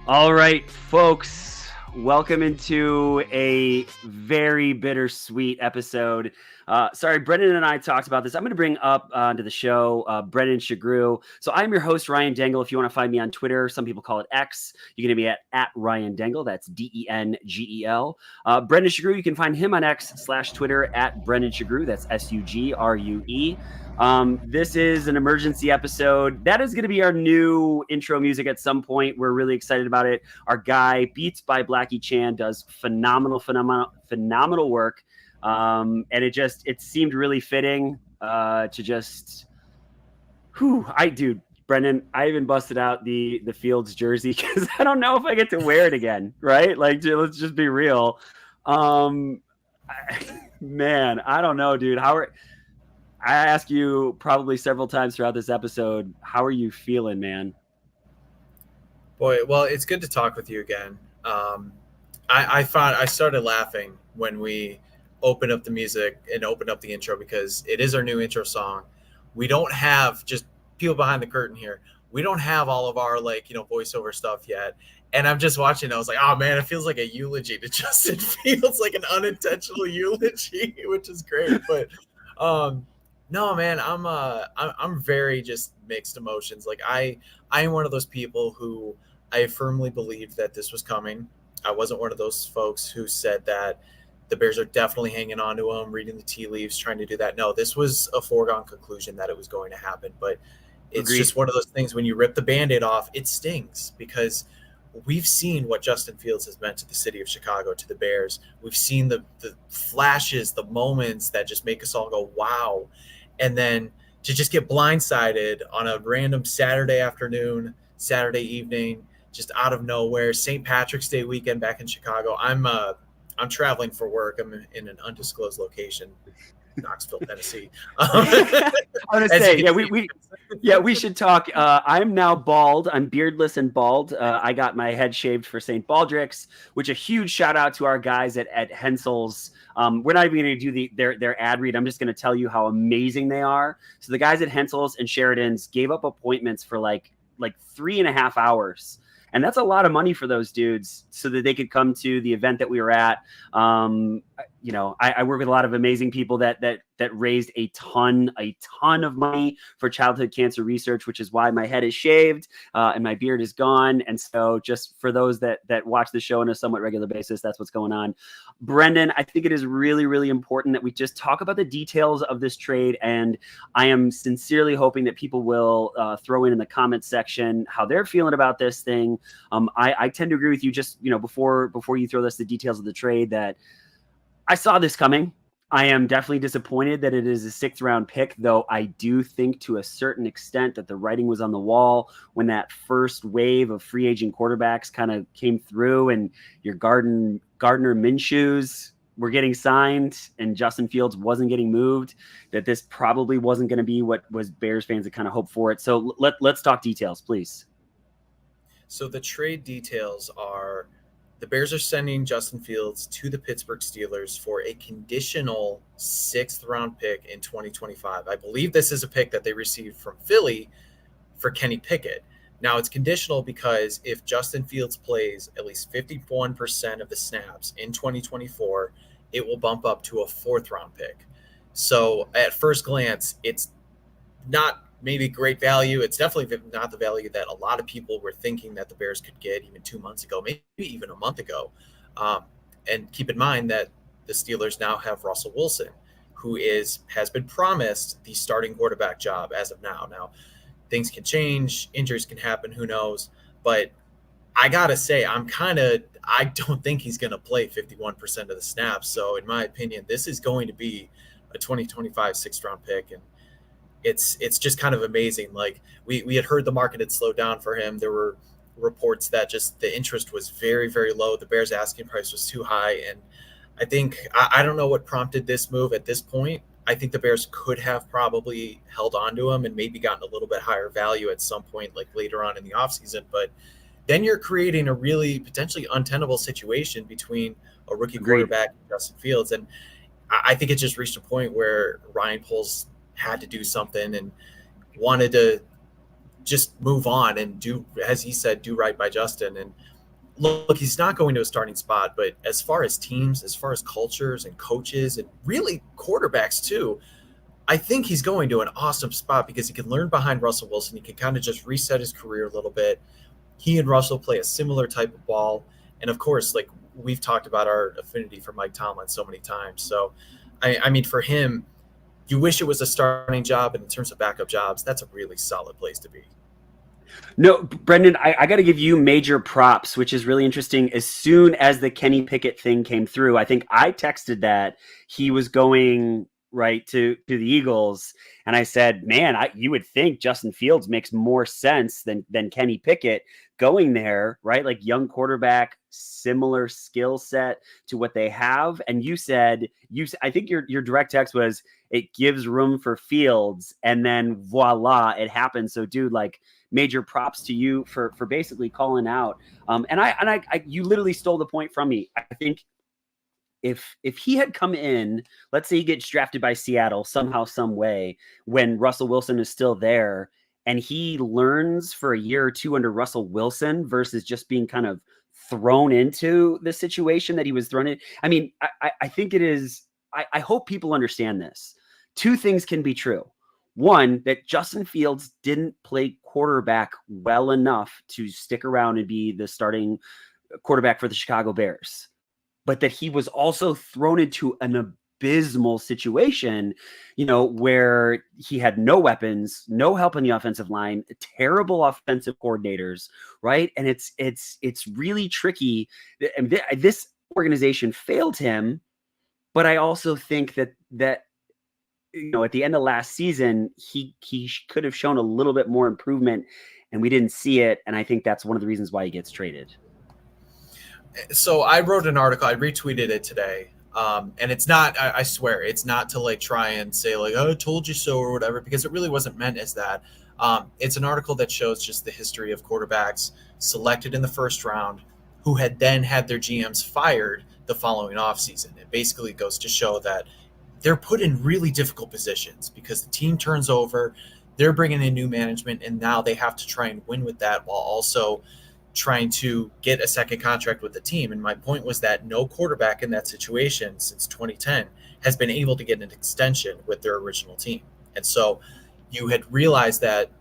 All right, folks, welcome into a very bittersweet episode. Sorry, Brendan and I talked about this. I'm going to bring up to the show Brendan Shagrew. So I'm your host, Ryan Dangle. If you want to find me on Twitter, some people call it X. You're going to be at Ryan Dangle. That's Dengel. Brendan Shagrew, you can find him on X/Twitter at Brendan Shagrew. That's Sugrue. This is an emergency episode. That is going to be our new intro music at some point. We're really excited about it. Our guy, Beats by Blackie Chan, does phenomenal work. And it seemed really fitting Brendan, I even busted out the Fields jersey because I don't know if I get to wear it again, right? Like, let's just be real. Man, I don't know, dude. I ask you probably several times throughout this episode, how are you feeling, man? Boy, well, it's good to talk with you again. I started laughing when we opened up the music and opened up the intro because it is our new intro song. We don't have, just peel behind the curtain here, we don't have all of our voiceover stuff yet. And I'm just watching, I was like, oh man, it feels like a eulogy to Justin Fields, like an unintentional eulogy, which is great. But no, man, I'm very just mixed emotions. Like I am one of those people who I firmly believed that this was coming. I wasn't one of those folks who said that the Bears are definitely hanging on to him, reading the tea leaves, trying to do that. No, this was a foregone conclusion that it was going to happen. But it's Agreed. just one of those things when you rip the Band-Aid off, it stings because we've seen what Justin Fields has meant to the city of Chicago, to the Bears. We've seen the flashes, the moments that just make us all go, wow. And then to just get blindsided on a random Saturday afternoon, Saturday evening, just out of nowhere, St. Patrick's Day weekend back in Chicago. I'm traveling for work. I'm in an undisclosed location, Knoxville, Tennessee. I want to say, we should talk. I'm now bald. I'm beardless and bald. I got my head shaved for St. Baldrick's, which a huge shout out to our guys at Hensel's. We're not even going to do their ad read. I'm just going to tell you how amazing they are. So the guys at Hensel's and Sheridan's gave up appointments for like 3.5 hours. And that's a lot of money for those dudes so that they could come to the event that we were at. I work with a lot of amazing people that raised a ton of money for childhood cancer research, which is why my head is shaved and my beard is gone. And so just for those that watch the show on a somewhat regular basis, that's what's going on. Brendan, I think it is really, really important that we just talk about the details of this trade. And I am sincerely hoping that people will throw in the comments section how they're feeling about this thing. I tend to agree with you just, before you throw us the details of the trade, that I saw this coming. I am definitely disappointed that it is a 6th round pick, though I do think to a certain extent that the writing was on the wall when that first wave of free agent quarterbacks kind of came through and your Gardner Minshew's were getting signed and Justin Fields wasn't getting moved, that this probably wasn't going to be what was Bears fans that kind of hoped for it. So let's talk details, please. So the trade details are the Bears are sending Justin Fields to the Pittsburgh Steelers for a conditional 6th round pick in 2025. I believe this is a pick that they received from Philly for Kenny Pickett. Now it's conditional because if Justin Fields plays at least 51% of the snaps in 2024, it will bump up to a 4th round pick. So at first glance, it's not maybe great value. It's definitely not the value that a lot of people were thinking that the Bears could get even 2 months ago, maybe even a month ago. And keep in mind that the Steelers now have Russell Wilson, who has been promised the starting quarterback job as of now. Now, things can change, injuries can happen, who knows? But I got to say, I don't think he's going to play 51% of the snaps. So in my opinion, this is going to be a 2025 sixth round pick. And it's just kind of amazing. Like we had heard the market had slowed down for him. There were reports that just the interest was very, very low. The Bears asking price was too high. And I think, I don't know what prompted this move at this point. I think the Bears could have probably held on to him and maybe gotten a little bit higher value at some point, like later on in the offseason. But then you're creating a really potentially untenable situation between a rookie quarterback and Justin Fields. And I think it just reached a point where Ryan Poles had to do something and wanted to just move on and do, as he said, do right by Justin. And look, he's not going to a starting spot, but as far as teams, as far as cultures and coaches and really quarterbacks too, I think he's going to an awesome spot because he can learn behind Russell Wilson. He can kind of just reset his career a little bit. He and Russell play a similar type of ball. And of course, like we've talked about our affinity for Mike Tomlin so many times. So, I mean, for him, you wish it was a starting job, and in terms of backup jobs, that's a really solid place to be. No, Brendan, I got to give you major props, which is really interesting. As soon as the Kenny Pickett thing came through, I think I texted that he was going right to the Eagles, and I said, man, you would think Justin Fields makes more sense than Kenny Pickett going there, right? Like young quarterback, similar skill set to what they have. And you said, I think your direct text was, it gives room for Fields, and then voila, it happens. So dude, like major props to you for basically calling out. And I you literally stole the point from me. I think if he had come in, let's say he gets drafted by Seattle somehow, some way, when Russell Wilson is still there, and he learns for a year or two under Russell Wilson versus just being kind of thrown into the situation that he was thrown in. I mean, I think it is, I hope people understand this. Two things can be true. One, that Justin Fields didn't play quarterback well enough to stick around and be the starting quarterback for the Chicago Bears, but that he was also thrown into an abysmal situation, where he had no weapons, no help in the offensive line, terrible offensive coordinators, right? And it's really tricky. And this organization failed him, but I also think that at the end of last season, he could have shown a little bit more improvement, and we didn't see it. And I think that's one of the reasons why he gets traded. So I wrote an article, I retweeted it today. And it's not, I swear, it's not to like try and say like, oh, I told you so or whatever, because it really wasn't meant as that. It's an article that shows just the history of quarterbacks selected in the first round who had then had their GMs fired the following offseason. It basically goes to show that they're put in really difficult positions because the team turns over, they're bringing in new management, and now they have to try and win with that while also trying to get a second contract with the team. And my point was that no quarterback in that situation since 2010 has been able to get an extension with their original team. And so you had realized that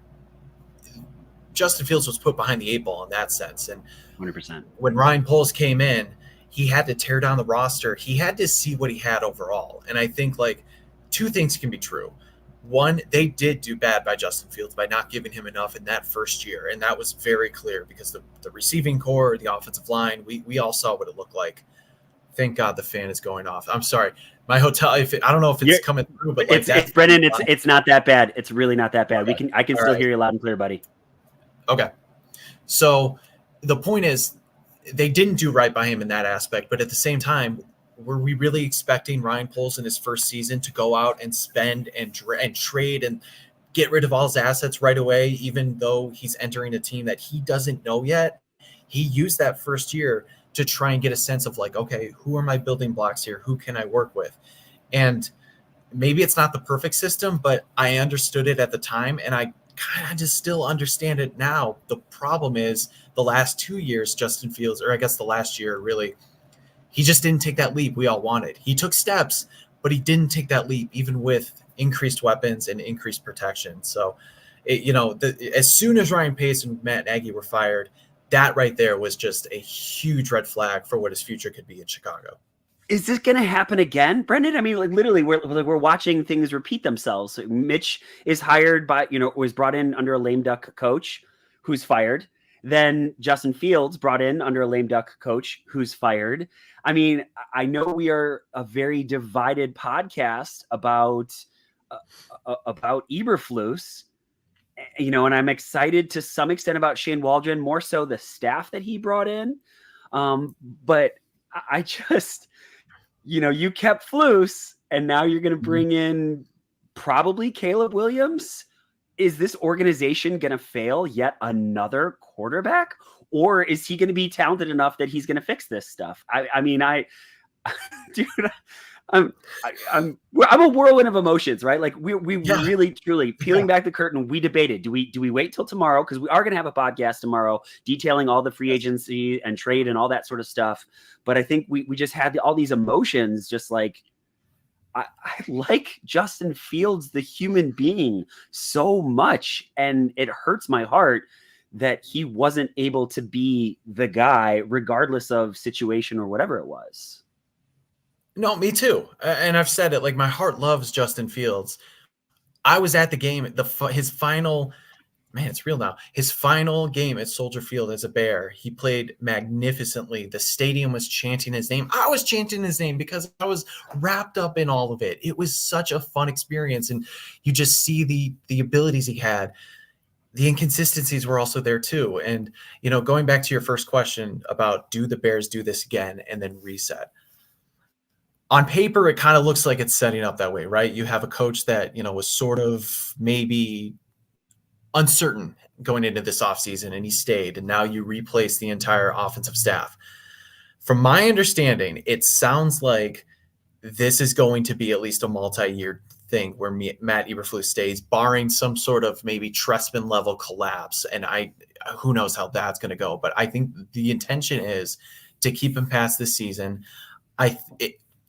Justin Fields was put behind the eight ball in that sense. And 100%. When Ryan Poles came in, he had to tear down the roster. He had to see what he had overall. And I think like two things can be true. One, they did do bad by Justin Fields by not giving him enough in that first year. And that was very clear because the receiving core, the offensive line, we all saw what it looked like. Thank God the fan is going off. I'm sorry. My hotel, I don't know if it's coming through, but like it's Brendan, it's not that bad. It's really not that bad. Okay. I can still hear you loud and clear, buddy. Okay. So the point is, they didn't do right by him in that aspect, but at the same time, were we really expecting Ryan Poles in his first season to go out and spend and trade and get rid of all his assets right away, even though he's entering a team that he doesn't know yet? He used that first year to try and get a sense of like, okay, who are my building blocks here? Who can I work with? And maybe it's not the perfect system, but I understood it at the time, and I kind of just still understand it now. The problem is the last 2 years, Justin Fields, or I guess the last year really, he just didn't take that leap we all wanted. He took steps, but he didn't take that leap, even with increased weapons and increased protection. So, as soon as Ryan Pace and Matt Nagy were fired, that right there was just a huge red flag for what his future could be in Chicago. Is this going to happen again, Brendan? I mean, like literally, we're watching things repeat themselves. Mitch is hired by, was brought in under a lame duck coach who's fired. Then Justin Fields brought in under a lame duck coach who's fired. I mean, I know we are a very divided podcast about Eberflus, and I'm excited to some extent about Shane Waldron, more so the staff that he brought in. But I just, you kept Flus, and now you're going to bring in probably Caleb Williams. Is this organization going to fail yet another quarterback, or is he going to be talented enough that he's going to fix this stuff? I mean, dude, I'm a whirlwind of emotions, right? Like we really truly peeling back the curtain. We debated, do we wait till tomorrow? Because we are going to have a podcast tomorrow detailing all the free agency and trade and all that sort of stuff. But I think we just had all these emotions, just like, I like Justin Fields, the human being, so much. And it hurts my heart that he wasn't able to be the guy, regardless of situation or whatever it was. No, me too. And I've said it, like, my heart loves Justin Fields. I was at the game, his final, man, it's real now. His final game at Soldier Field as a Bear, he played magnificently. The stadium was chanting his name. I was chanting his name because I was wrapped up in all of it. It was such a fun experience. And you just see the abilities he had. The inconsistencies were also there too. And, going back to your first question about, do the Bears do this again and then reset? On paper, it kind of looks like it's setting up that way, right? You have a coach that, was sort of maybe uncertain going into this offseason, and he stayed, and now you replace the entire offensive staff. From my understanding, it sounds like this is going to be at least a multi-year thing where Matt Eberflus stays, barring some sort of maybe Trestman level collapse. And who knows how that's going to go, but I think the intention is to keep him past this season.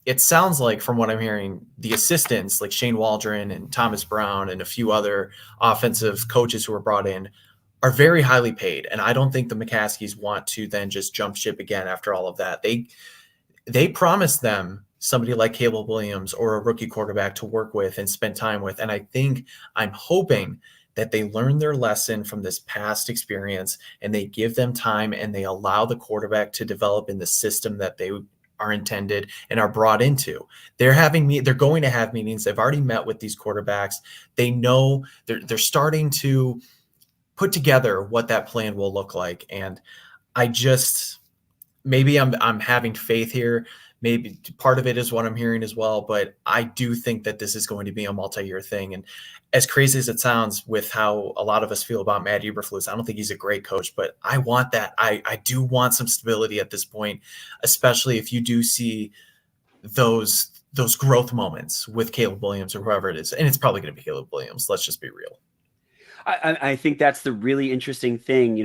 It sounds like, from what I'm hearing, the assistants like Shane Waldron and Thomas Brown and a few other offensive coaches who were brought in are very highly paid. And I don't think the McCaskies want to then just jump ship again after all of that. They promised them somebody like Caleb Williams or a rookie quarterback to work with and spend time with. And I'm hoping that they learn their lesson from this past experience and they give them time and they allow the quarterback to develop in the system that they are intended and are brought into. They're going to have meetings. They've already met with these quarterbacks. They know they're starting to put together what that plan will look like. And maybe I'm having faith here. Maybe part of it is what I'm hearing as well, but I do think that this is going to be a multi-year thing. And as crazy as it sounds with how a lot of us feel about Matt Eberflus, I don't think he's a great coach, but I want that. I do want some stability at this point, especially if you do see those growth moments with Caleb Williams or whoever it is. And it's probably going to be Caleb Williams. Let's just be real. I think that's the really interesting thing.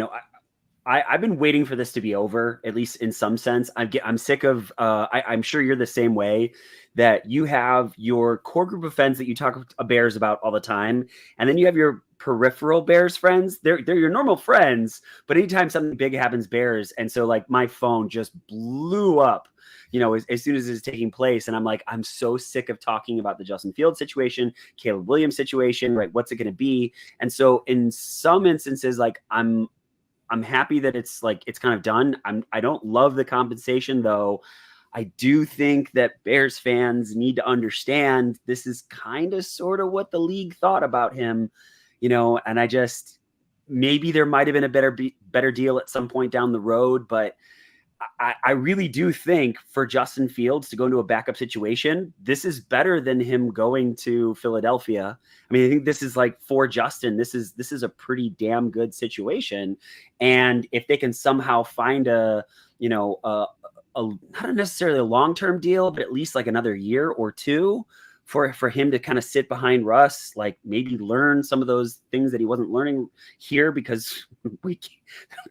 I've been waiting for this to be over, at least in some sense. I'm sick of, I'm sure you're the same way, that you have your core group of friends that you talk to Bears about all the time. And then you have your peripheral Bears friends. They're your normal friends, but anytime something big happens, Bears. And so like my phone just blew up, as soon as it's taking place. And I'm like, I'm so sick of talking about the Justin Fields situation, Caleb Williams situation, right? What's it going to be? And so in some instances, like I'm happy that it's kind of done. I don't love the compensation though. I do think that Bears fans need to understand this is kind of sort of what the league thought about him, and maybe there might've been a better deal at some point down the road, but I really do think for Justin Fields to go into a backup situation, this is better than him going to Philadelphia. I mean, I think this is like, for Justin, this is a pretty damn good situation. And if they can somehow find a not necessarily a long-term deal, but at least like another year or two for him to kind of sit behind Russ, like maybe learn some of those things that he wasn't learning here, because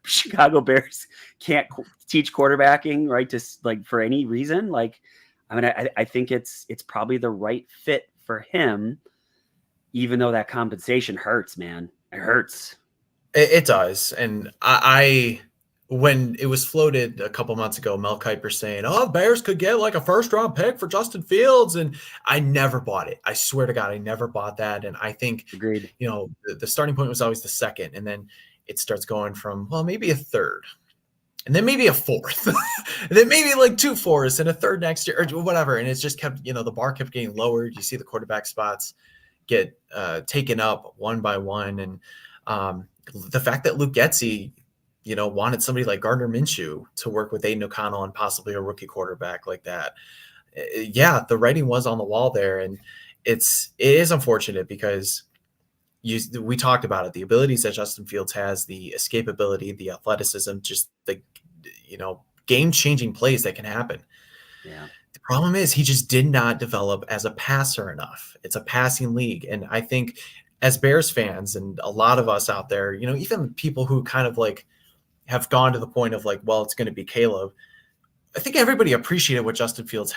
Chicago Bears can't teach quarterbacking, right? Just like for any reason. Like, I mean, I think it's probably the right fit for him, even though that compensation hurts, man. It hurts. It does. And when it was floated a couple months ago, Mel Kiper saying, "Oh, the Bears could get like a first-round pick for Justin Fields," and I never bought it. I swear to God, I never bought that. And I think, Agreed. the starting point was always the second, and then it starts going from, well, maybe a third, and then maybe a fourth, and then maybe like 2 fourths and a third next year or whatever. And it's just kept, the bar kept getting lowered. You see the quarterback spots get taken up one by one, and the fact that Luke Getsy, wanted somebody like Gardner Minshew to work with Aiden O'Connell and possibly a rookie quarterback like that. Yeah, the writing was on the wall there, and it is unfortunate because we talked about it. The abilities that Justin Fields has, the escapability, the athleticism, just the game-changing plays that can happen. Yeah. The problem is he just did not develop as a passer enough. It's a passing league, and I think as Bears fans and a lot of us out there, even people who kind of like have gone to the point of like, well, it's going to be Caleb. I think everybody appreciated what Justin Fields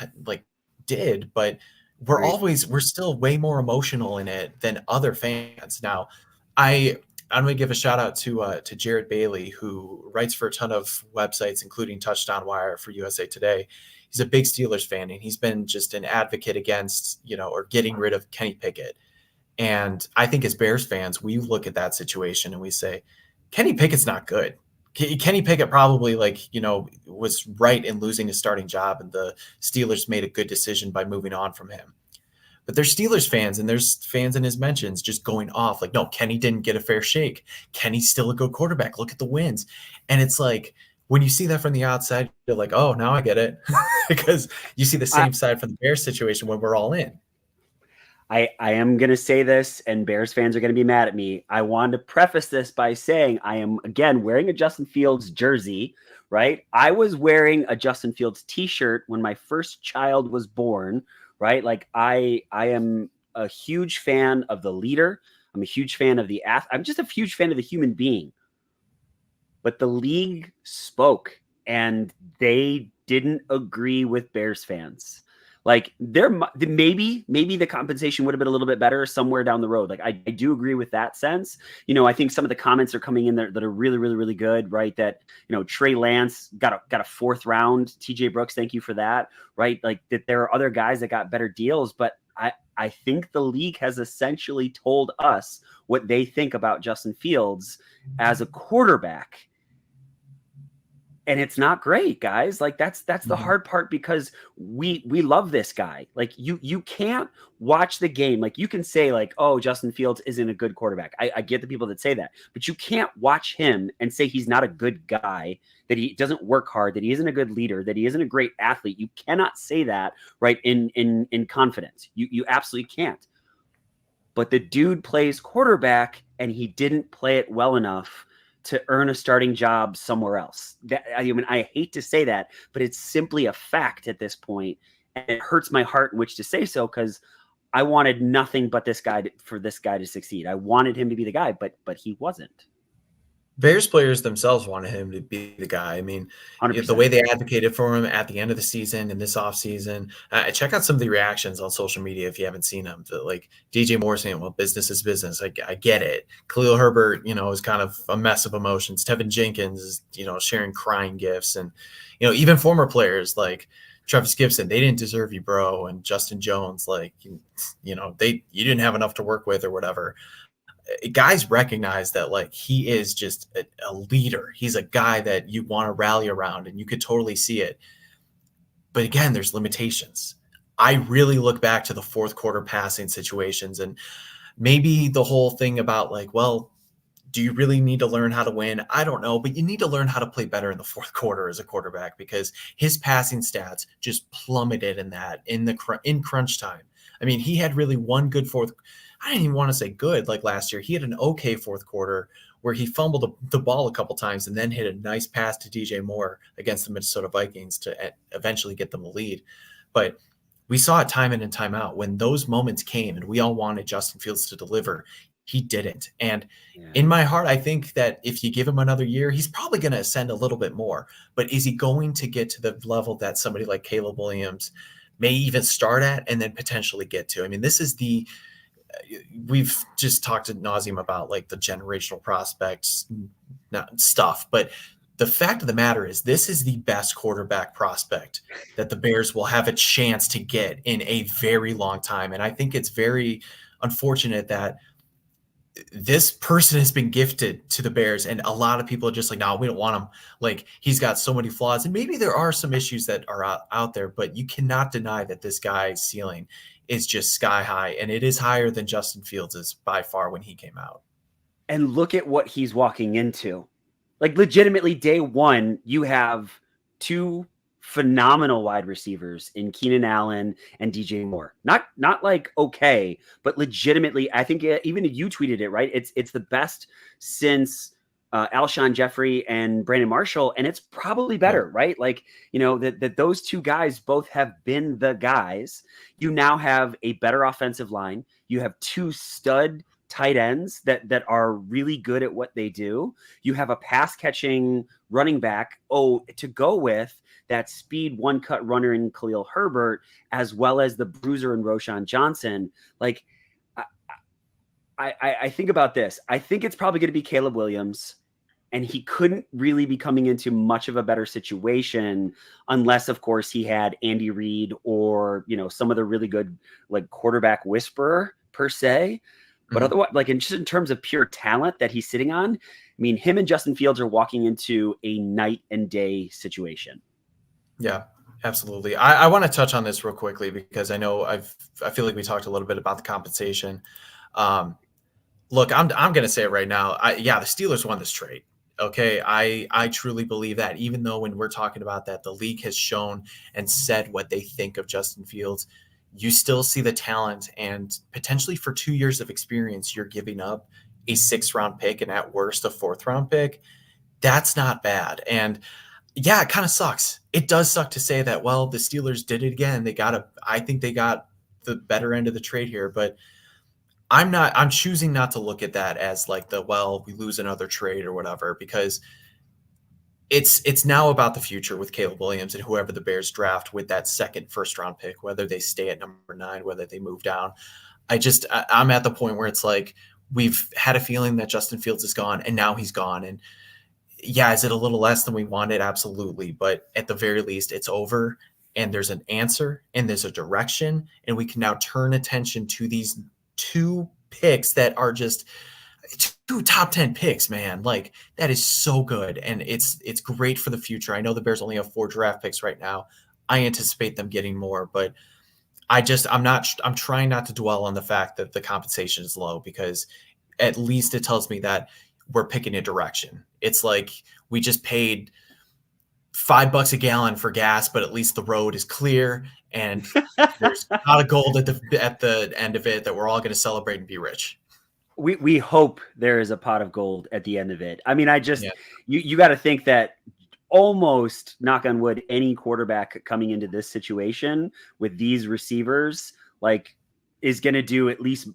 did, but we're still way more emotional in it than other fans. Now, I'm going to give a shout out to Jared Bailey, who writes for a ton of websites, including Touchdown Wire for USA Today. He's a big Steelers fan, and he's been just an advocate against, or getting rid of Kenny Pickett. And I think as Bears fans, we look at that situation and we say, Kenny Pickett's not good. Kenny Pickett probably was right in losing his starting job, and the Steelers made a good decision by moving on from him. But there's Steelers fans, and there's fans in his mentions just going off like, no, Kenny didn't get a fair shake. Kenny's still a good quarterback. Look at the wins. And it's like, when you see that from the outside, you're like, oh, now I get it. Because you see the same side from the Bears situation when we're all in. I am going to say this, and Bears fans are going to be mad at me. I wanted to preface this by saying I am, again, wearing a Justin Fields jersey, right? I was wearing a Justin Fields t-shirt when my first child was born, right? Like I am a huge fan of the leader. I'm a huge fan of the I'm just a huge fan of the human being. But the league spoke, and they didn't agree with Bears fans. Like maybe the compensation would have been a little bit better somewhere down the road. Like I do agree with that sense. I think some of the comments are coming in there that are really, really, really good, right? That, Trey Lance got a 4th round. TJ Brooks, thank you for that, right? Like that there are other guys that got better deals, but I think the league has essentially told us what they think about Justin Fields as a quarterback. And it's not great, guys. Like that's the hard part, because we love this guy. Like you can't watch the game. Like you can say like, oh, Justin Fields isn't a good quarterback. I get the people that say that, but you can't watch him and say he's not a good guy, that he doesn't work hard, that he isn't a good leader, that he isn't a great athlete. You cannot say that, right? In confidence. You absolutely can't. But the dude plays quarterback, and he didn't play it well enough to earn a starting job somewhere else. I hate to say that, but it's simply a fact at this point, and it hurts my heart in which to say so, because I wanted nothing but this guy to succeed. I wanted him to be the guy, but he wasn't. Bears players themselves wanted him to be the guy. I mean, 100%. The way they advocated for him at the end of the season and this offseason, check out some of the reactions on social media if you haven't seen them. Like DJ Moore saying, well, business is business. I get it. Khalil Herbert, is kind of a mess of emotions. Tevin Jenkins is, sharing crying gifs. And, even former players like Travis Gibson, they didn't deserve you, bro. And Justin Jones, like, you didn't have enough to work with or whatever. Guys recognize that like he is just a leader. He's a guy that you want to rally around, and you could totally see it. But again, there's limitations. I really look back to the 4th quarter passing situations, and maybe the whole thing about like, well, do you really need to learn how to win? I don't know, but you need to learn how to play better in the 4th quarter as a quarterback, because his passing stats just plummeted in crunch time. I mean, he had really one good I didn't even want to say good like last year. He had an okay 4th quarter where he fumbled the ball a couple times and then hit a nice pass to DJ Moore against the Minnesota Vikings to eventually get them the lead. But we saw it time in and time out. When those moments came and we all wanted Justin Fields to deliver, he didn't. And in my heart, I think that if you give him another year, he's probably going to ascend a little bit more. But is he going to get to the level that somebody like Caleb Williams may even start at and then potentially get to? I mean, this is we've just talked ad nauseum about like the generational prospects stuff, but the fact of the matter is this is the best quarterback prospect that the Bears will have a chance to get in a very long time. And I think it's very unfortunate that this person has been gifted to the Bears, and a lot of people are just like, no, we don't want him. Like, he's got so many flaws, and maybe there are some issues that are out there, but you cannot deny that this guy's ceiling is just sky high, and it is higher than Justin Fields' by far when he came out. And look at what he's walking into. Like, legitimately, day one, you have two phenomenal wide receivers in Keenan Allen and DJ Moore. Not like okay, but legitimately, I think even you tweeted it, right? It's the best since Alshon Jeffrey and Brandon Marshall, and it's probably better, right? Like, you know, that those two guys both have been the guys. You now have a better offensive line. You have two stud tight ends that are really good at what they do. You have a pass catching running back, to go with that speed one cut runner in Khalil Herbert, as well as the bruiser in Roshan Johnson. Like, I think about this. I think it's probably going to be Caleb Williams, and he couldn't really be coming into much of a better situation unless, of course, he had Andy Reid or, you know, some of the really good like quarterback whisperer per se. But otherwise, like just in terms of pure talent that he's sitting on, I mean, him and Justin Fields are walking into a night and day situation. Yeah, absolutely. I want to touch on this real quickly because I know I feel like we talked a little bit about the compensation. Look, I'm going to say it right now. The Steelers won this trade. Okay, I truly believe that, even though when we're talking about that, the league has shown and said what they think of Justin Fields. You still see the talent, and potentially for 2 years of experience, you're giving up a 6th-round pick and at worst a 4th-round pick. That's not bad. And yeah, it kind of sucks. It does suck to say that, well, the Steelers did it again. I think they got the better end of the trade here, but I'm choosing not to look at that as like we lose another trade or whatever, because it's now about the future with Caleb Williams and whoever the Bears draft with that second 1st-round pick, whether they stay at number 9, whether they move down. I'm at the point where it's like, we've had a feeling that Justin Fields is gone, and now he's gone. And yeah, is it a little less than we wanted? Absolutely. But at the very least, it's over, and there's an answer, and there's a direction, and we can now turn attention to these 2 picks that are just 2 top 10 picks, man. Like, that is so good. And it's great for the future. I know the Bears only have 4 draft picks right now. I anticipate them getting more, but I'm trying not to dwell on the fact that the compensation is low, because at least it tells me that we're picking a direction. It's like we just paid $5 a gallon for gas, but at least the road is clear and there's a lot of gold at the end of it that we're all going to celebrate and be rich. We hope there is a pot of gold at the end of it. I mean, you got to think that almost, knock on wood, any quarterback coming into this situation with these receivers, like, is going to do at least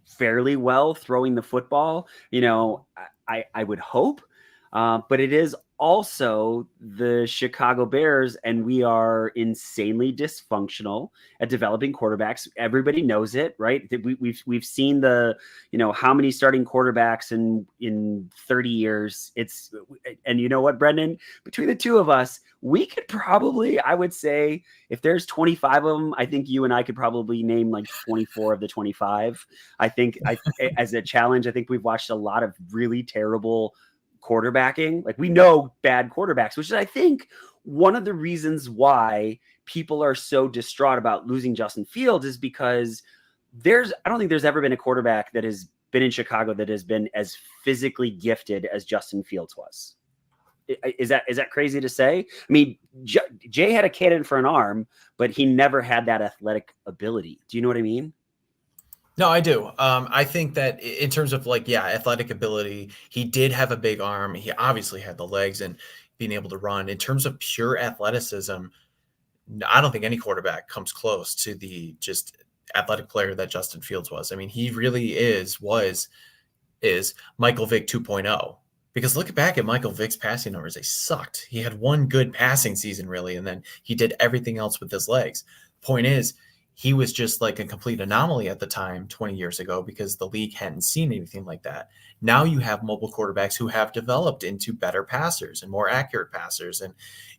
fairly well throwing the football. You know, I would hope, but it is also the Chicago Bears, and we are insanely dysfunctional at developing quarterbacks. Everybody knows it, right? We've seen the, you know, how many starting quarterbacks in 30 years. And you know what, Brendan, between the two of us, we could probably, I would say, if there's 25 of them, I think you and I could probably name like 24 of the 25. I think as a challenge, I think we've watched a lot of really terrible quarterbacking. Like, we know bad quarterbacks, which is, I think, one of the reasons why people are so distraught about losing Justin Fields, is because I don't think there's ever been a quarterback that has been in Chicago that has been as physically gifted as Justin Fields was. Is that crazy to say? I mean, Jay had a cannon for an arm, but he never had that athletic ability. Do you know what I mean? No, I do. I think that in terms of athletic ability, he did have a big arm. He obviously had the legs and being able to run. In terms of pure athleticism, I don't think any quarterback comes close to the just athletic player that Justin Fields was. I mean, he really is Michael Vick 2.0. Because look back at Michael Vick's passing numbers, they sucked. He had one good passing season, really, and then he did everything else with his legs. Point is, he was just like a complete anomaly at the time 20 years ago because the league hadn't seen anything like that. Now you have mobile quarterbacks who have developed into better passers and more accurate passers. And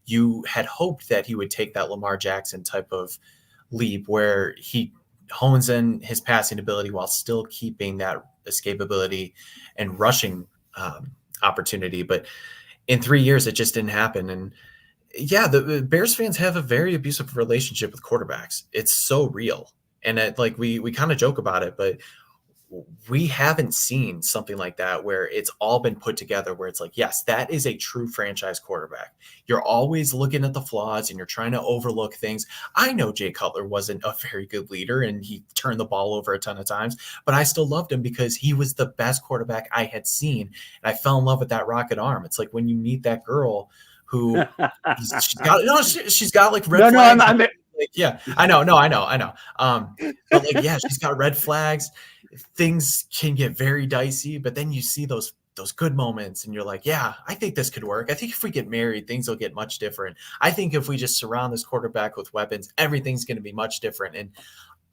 you had hoped that he would take that Lamar Jackson type of leap where he hones in his passing ability while still keeping that escapability and rushing opportunity. But in 3 years, it just didn't happen. And yeah, the Bears fans have a very abusive relationship with quarterbacks. It's so real. And like we kind of joke about it, but we haven't seen something like that where it's all been put together where it's like, yes, that is a true franchise quarterback. You're always looking at the flaws and you're trying to overlook things. I know Jay Cutler wasn't a very good leader and he turned the ball over a ton of times, but I still loved him because he was the best quarterback I had seen. And I fell in love with that rocket arm. It's like when you meet that girl who she's got like red flags. Like, yeah, I know. But like, yeah, she's got red flags. Things can get very dicey, but then you see those good moments and you're like, yeah, I think this could work. I think if we get married, things will get much different. I think if we just surround this quarterback with weapons, everything's going to be much different. And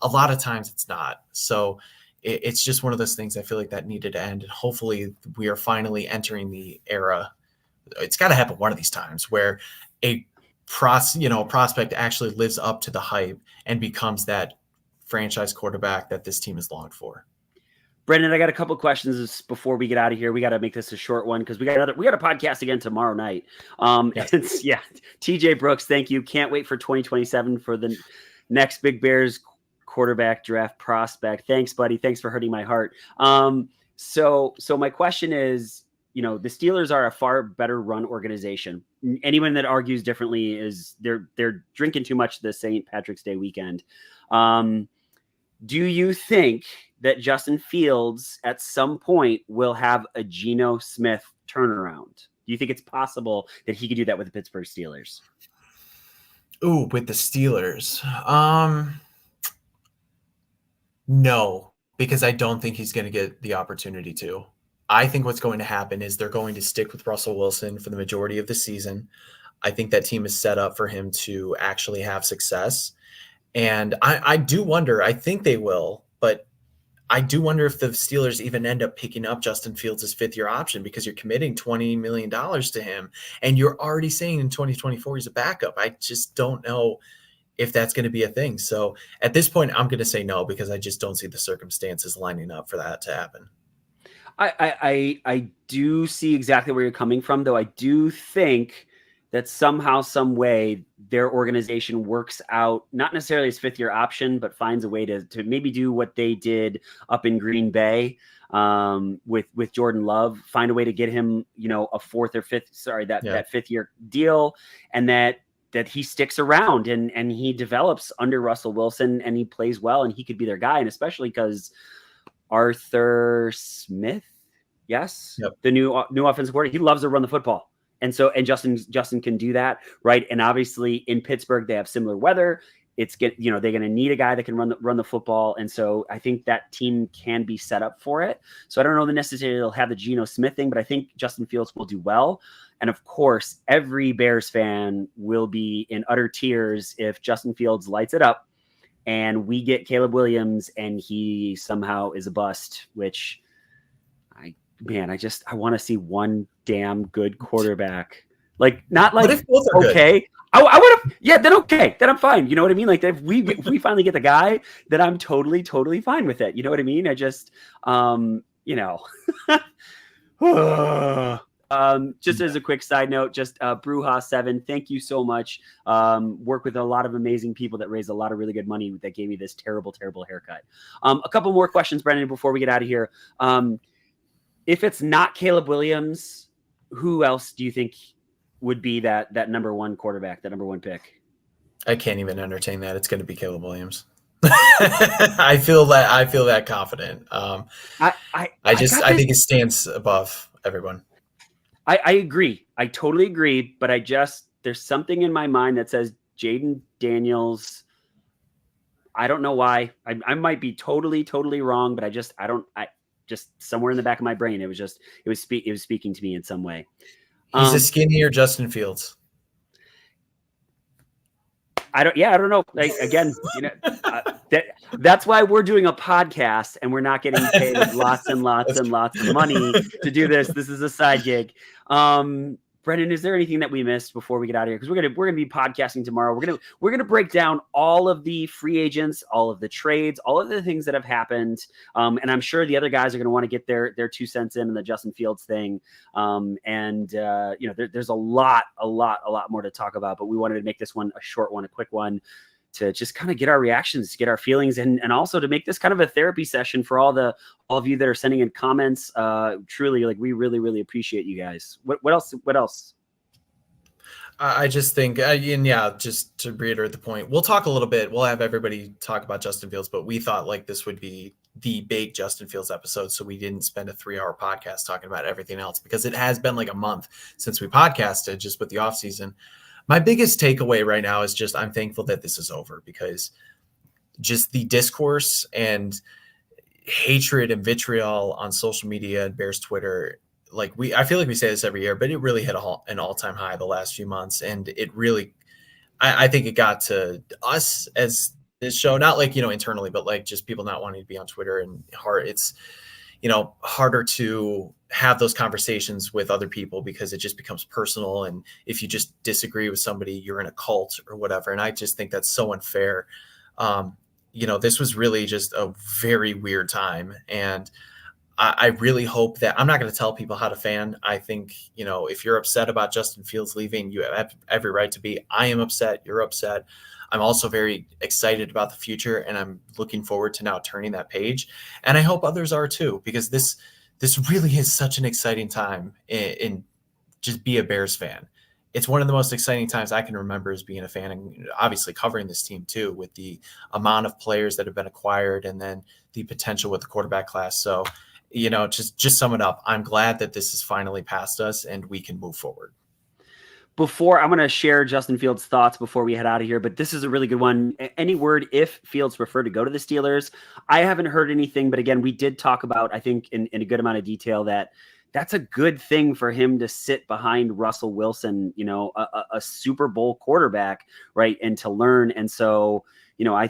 a lot of times it's not. So it's just one of those things I feel like that needed to end. And hopefully we are finally entering the era. It's got to happen one of these times where a prospect actually lives up to the hype and becomes that franchise quarterback that this team has longed for. Brendan, I got a couple of questions before we get out of here. We got to make this a short one because we got a podcast again tomorrow night. Yes. TJ Brooks, thank you. Can't wait for 2027 for the next Big Bears quarterback draft prospect. Thanks, buddy. Thanks for hurting my heart. So my question is, the Steelers are a far better run organization. Anyone that argues differently is they're drinking too much this St. Patrick's Day weekend. Do you think that Justin Fields at some point will have a Geno Smith turnaround? Do you think it's possible that he could do that with the Pittsburgh Steelers? Ooh, with the Steelers. No, because I don't think he's going to get the opportunity to. I think what's going to happen is they're going to stick with Russell Wilson for the majority of the season. I think that team is set up for him to actually have success. And I do wonder, I think they will, but I do wonder if the Steelers even end up picking up Justin Fields' fifth-year option because you're committing $20 million to him. And you're already saying in 2024 he's a backup. I just don't know if that's going to be a thing. So at this point, I'm going to say no because I just don't see the circumstances lining up for that to happen. I do see exactly where you're coming from, though. I do think that somehow, some way, their organization works out, not necessarily his fifth-year option, but finds a way to maybe do what they did up in Green Bay with Jordan Love, find a way to get him, a that fifth-year deal, and that he sticks around and he develops under Russell Wilson and he plays well and he could be their guy. And especially because Arthur Smith, the new offensive coordinator, he loves to run the football. And Justin can do that, right? And obviously in Pittsburgh they have similar weather. They're going to need a guy that can run the football, and so I think that team can be set up for it. So I don't know that necessarily they'll have the Geno Smith thing, but I think Justin Fields will do well. And of course, every Bears fan will be in utter tears if Justin Fields lights it up, and we get Caleb Williams, and he somehow is a bust. Which I want to see one damn good quarterback. Not like, if both are okay. Good? I would have, then okay. Then I'm fine. You know what I mean? Like if we finally get the guy, then I'm totally fine with it. You know what I mean? I just, just as a quick side note, Bruja7, thank you so much. Work with a lot of amazing people that raised a lot of really good money that gave me this terrible haircut. A couple more questions, Brendan, before we get out of here. If it's not Caleb Williams, who else do you think would be that number one quarterback, that number one pick? I can't even entertain that. It's going to be Caleb Williams. I feel that confident. I think it stands above everyone. I agree. I totally agree. But there's something in my mind that says Jaden Daniels. I don't know why. I might be totally wrong, but just somewhere in the back of my brain, it was speaking to me in some way. He's a skinnier Justin Fields. I don't know. Like, again, that's why we're doing a podcast and we're not getting paid lots and lots and lots of money to do this. This is a side gig. Brendan, is there anything that we missed before we get out of here? Because we're gonna be podcasting tomorrow. We're gonna break down all of the free agents, all of the trades, all of the things that have happened. And I'm sure the other guys are gonna want to get their 2 cents in the Justin Fields thing. There's a lot more to talk about, but we wanted to make this one a short one, a quick one, to just kind of get our reactions, get our feelings, and also to make this kind of a therapy session for all of you that are sending in comments. Truly, like, we really, really appreciate you guys. What else? I just think, just to reiterate the point, we'll talk a little bit. We'll have everybody talk about Justin Fields, but we thought like this would be the big Justin Fields episode. So we didn't spend a 3-hour podcast talking about everything else, because it has been like a month since we podcasted just with the off season. My biggest takeaway right now is just, I'm thankful that this is over, because just the discourse and hatred and vitriol on social media and Bears Twitter, I feel like we say this every year, but it really hit an all-time high the last few months. And it really, I think it got to us as this show, not like, internally, but like just people not wanting to be on Twitter, and it's, harder to have those conversations with other people because it just becomes personal. And if you just disagree with somebody, you're in a cult or whatever. And I just think that's so unfair. This was really just a very weird time. And I really hope that, I'm not going to tell people how to fan. I think, if you're upset about Justin Fields leaving, you have every right to be. I am upset. You're upset. I'm also very excited about the future, and I'm looking forward to now turning that page. And I hope others are too, because this really is such an exciting time in just be a Bears fan. It's one of the most exciting times I can remember as being a fan, and obviously covering this team too, with the amount of players that have been acquired and then the potential with the quarterback class. So, just sum it up. I'm glad that this is finally past us and we can move forward. Before, I'm going to share Justin Fields' thoughts before we head out of here, but this is a really good one. Any word if Fields preferred to go to the Steelers? I haven't heard anything, but again, we did talk about, I think in a good amount of detail, that's a good thing for him to sit behind Russell Wilson, a Super Bowl quarterback, right, and to learn. And so, I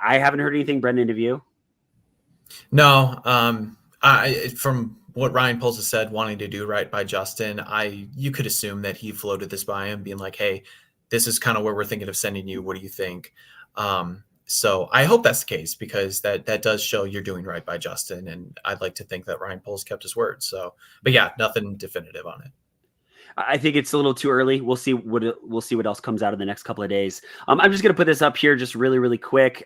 haven't heard anything. Brendan, have you? No, from what Ryan Poles has said, wanting to do right by Justin, you could assume that he floated this by him, being like, "Hey, this is kind of where we're thinking of sending you. What do you think?" So I hope that's the case, because that does show you're doing right by Justin, and I'd like to think that Ryan Poles kept his word. So, but yeah, nothing definitive on it. I think it's a little too early. We'll see what else comes out in the next couple of days. I'm just going to put this up here just really, really quick.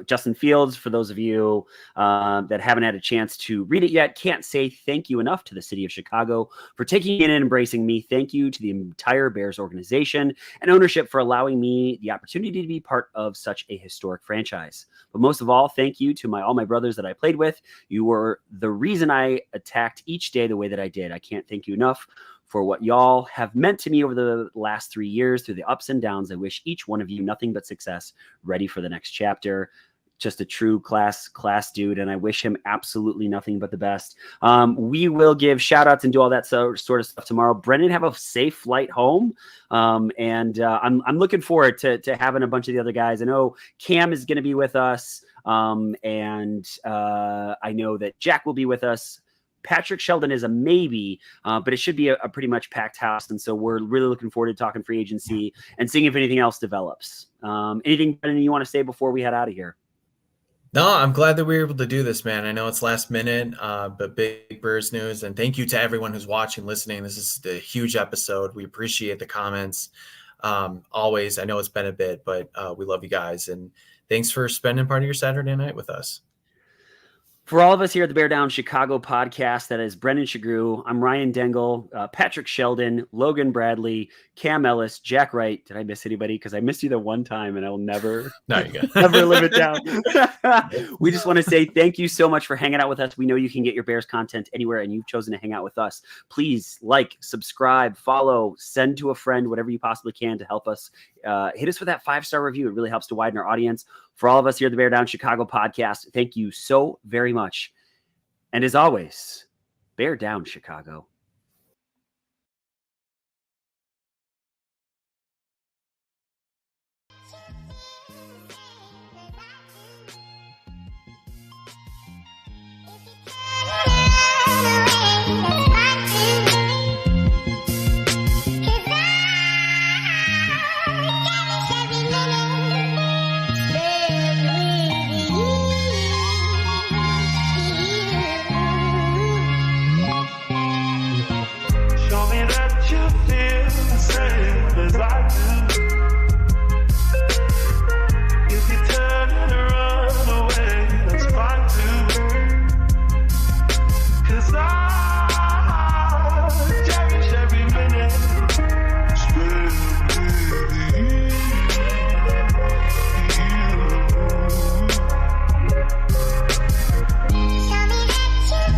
Justin Fields, for those of you that haven't had a chance to read it yet, can't say thank you enough to the city of Chicago for taking in and embracing me. Thank you to the entire Bears organization and ownership for allowing me the opportunity to be part of such a historic franchise. But most of all, thank you to all my brothers that I played with. You were the reason I attacked each day the way that I did. I can't thank you enough for what y'all have meant to me over the last 3 years, through the ups and downs. I wish each one of you nothing but success, ready for the next chapter. Just a true class dude, and I wish him absolutely nothing but the best. We will give shout outs and do all that sort of stuff tomorrow. Brendan, have a safe flight home. And I'm looking forward to having a bunch of the other guys. I know Cam is going to be with us. And I know that Jack will be with us. Patrick Sheldon is a maybe, but it should be a pretty much packed house. And so we're really looking forward to talking free agency and seeing if anything else develops. Anything, Brendan, you want to say before we head out of here? No, I'm glad that we were able to do this, man. I know it's last minute, but big Bears news. And thank you to everyone who's watching, listening. This is a huge episode. We appreciate the comments. Always, I know it's been a bit, but we love you guys. And thanks for spending part of your Saturday night with us. For all of us here at the Bear Down Chicago podcast, that is Brendan Shagru. I'm Ryan Dengel, Patrick Sheldon, Logan Bradley, Cam Ellis, Jack Wright. Did I miss anybody? Because I missed you the one time, and I will never, never live it down. We just want to say thank you so much for hanging out with us. We know you can get your Bears content anywhere, and you've chosen to hang out with us. Please like, subscribe, follow, send to a friend, whatever you possibly can to help us. Hit us with that 5-star review. It really helps to widen our audience. For all of us here at the Bear Down Chicago podcast, thank you so very much. And as always, Bear Down Chicago. me that you feel the same as I do.